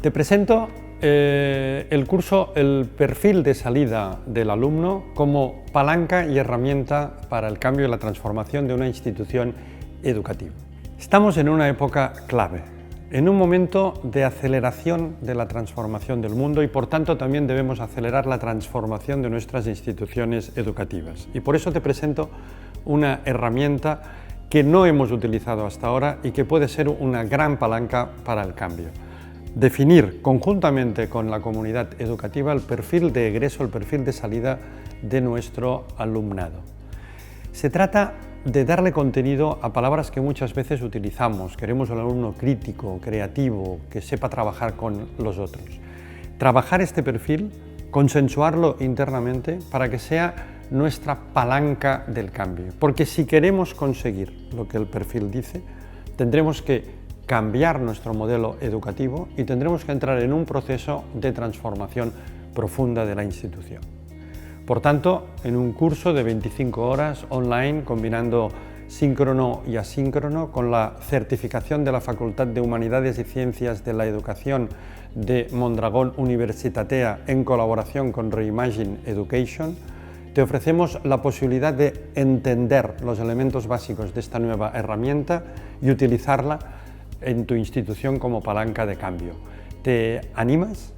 Te presento el curso El perfil de salida del alumno como palanca y herramienta para el cambio y la transformación de una institución educativa. Estamos en una época clave, en un momento de aceleración de la transformación del mundo y por tanto también debemos acelerar la transformación de nuestras instituciones educativas. Y por eso te presento una herramienta que no hemos utilizado hasta ahora y que puede ser una gran palanca para el cambio. Definir conjuntamente con la comunidad educativa el perfil de egreso, el perfil de salida de nuestro alumnado. Se trata de darle contenido a palabras que muchas veces utilizamos. Queremos un alumno crítico, creativo, que sepa trabajar con los otros. Trabajar este perfil, consensuarlo internamente para que sea nuestra palanca del cambio. Porque si queremos conseguir lo que el perfil dice, tendremos que cambiar nuestro modelo educativo y tendremos que entrar en un proceso de transformación profunda de la institución. Por tanto, en un curso de 25 horas online, combinando síncrono y asíncrono, con la certificación de la Facultad de Humanidades y Ciencias de la Educación de Mondragón Universitatea en colaboración con Reimagine Education, te ofrecemos la posibilidad de entender los elementos básicos de esta nueva herramienta y utilizarla en tu institución como palanca de cambio. ¿Te animas?